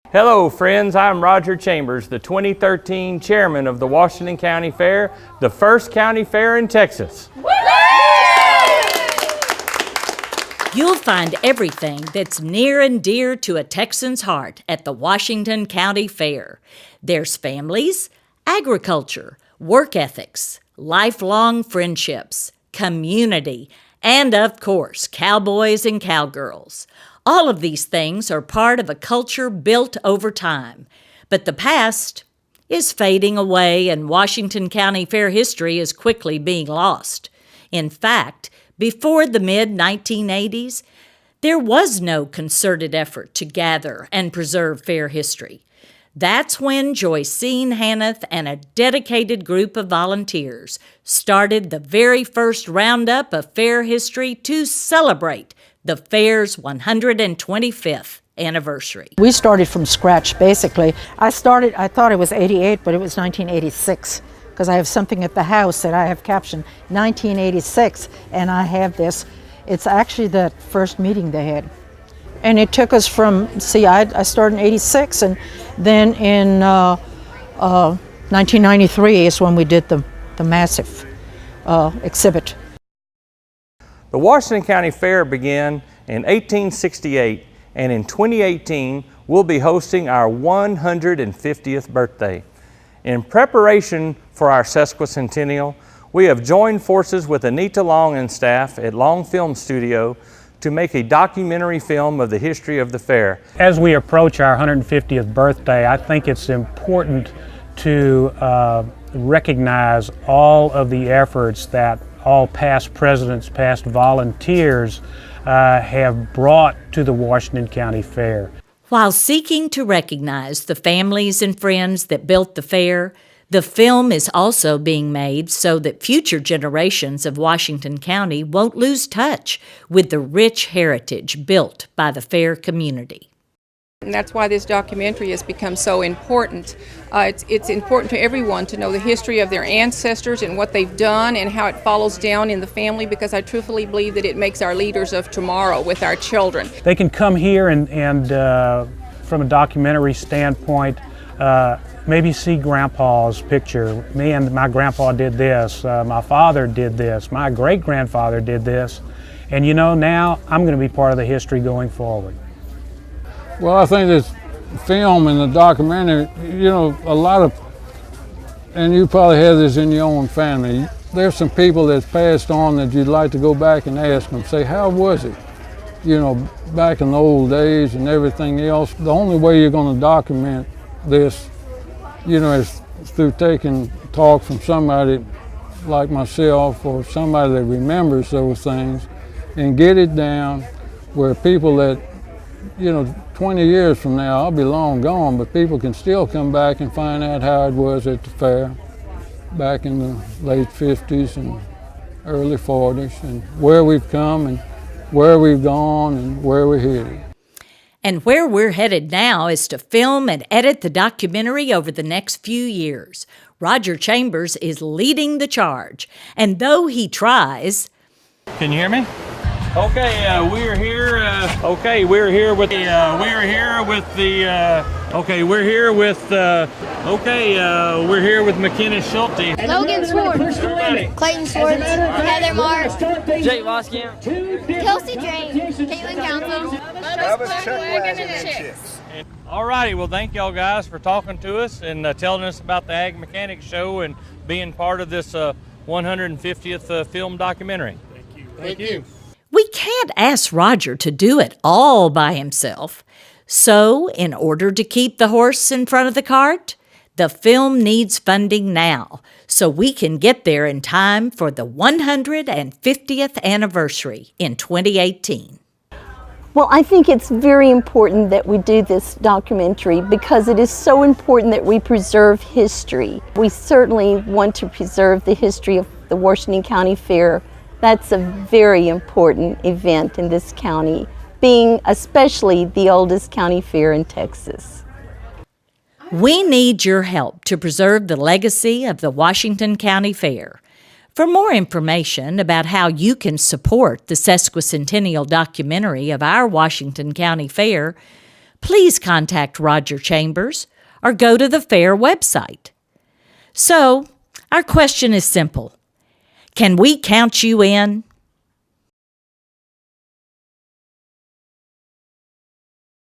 Hello friends, I'm Roger Chambers, the 2013 chairman of the Washington County Fair, the first county fair in Texas. You'll find everything that's near and dear to a Texan's heart at the Washington County Fair. There's families, agriculture, work ethics, lifelong friendships, community, and of course, cowboys and cowgirls. All of these things are part of a culture built over time. But the past is fading away and Washington County Fair history is quickly being lost. In fact, before the mid-1980s, there was no concerted effort to gather and preserve fair history. That's when Joycine Hanneth and a dedicated group of volunteers started the very first roundup of fair history to celebrate the fair's 125th anniversary. We started from scratch, basically. I thought it was 88, but it was 1986, because I have something at the house that I have captioned 1986, and I have this. It's actually the first meeting they had. And it took us from, I started in 86, and then in 1993 is when we did the massive exhibit. The Washington County Fair began in 1868, and in 2018 we'll be hosting our 150th birthday. In preparation for our Sesquicentennial, we have joined forces with Anita Long and staff at Long Film Studio to make a documentary film of the history of the fair. As we approach our 150th birthday, I think it's important to recognize all of the efforts that all past presidents, past volunteers have brought to the Washington County Fair. While seeking to recognize the families and friends that built the fair, the film is also being made so that future generations of Washington County won't lose touch with the rich heritage built by the fair community. And that's why this documentary has become so important. It's important to everyone to know the history of their ancestors and what they've done and how it follows down in the family, because I truthfully believe that it makes our leaders of tomorrow with our children. They can come here and from a documentary standpoint, maybe see Grandpa's picture. Me and my grandpa did this, my father did this, my great-grandfather did this, and you know, now I'm going to be part of the history going forward. Well, I think this film and the documentary, you know, a lot of, and you probably have this in your own family, there's some people that's passed on that you'd like to go back and ask them, say, how was it? You know, back in the old days and everything else. The only way you're going to document this, you know, is through taking talk from somebody like myself or somebody that remembers those things and get it down where people that, you know, 20 years from now, I'll be long gone, but people can still come back and find out how it was at the fair back in the late 50s and early 40s, and where we've come and where we've gone and where we're headed. And where we're headed now is to film and edit the documentary over the next few years. Roger Chambers is leading the charge, and though he tries... Can you hear me? Okay, we're here. We're here with McKenna Schulte. Logan Swartz, Clayton Swartz, Heather Marsh, Jake Voskamp, Kelsey James, Caitlin Council, All righty, well thank y'all guys for talking to us and telling us about the Ag Mechanics Show and being part of this 150th film documentary. Thank you. We can't ask Roger to do it all by himself. So, in order to keep the horse in front of the cart, the film needs funding now so we can get there in time for the 150th anniversary in 2018. Well, I think it's very important that we do this documentary because it is so important that we preserve history. We certainly want to preserve the history of the Washington County Fair. That's a very important event in this county, being especially the oldest county fair in Texas. We need your help to preserve the legacy of the Washington County Fair. For more information about how you can support the Sesquicentennial documentary of our Washington County Fair, please contact Roger Chambers or go to the fair website. So, our question is simple. Can we count you in?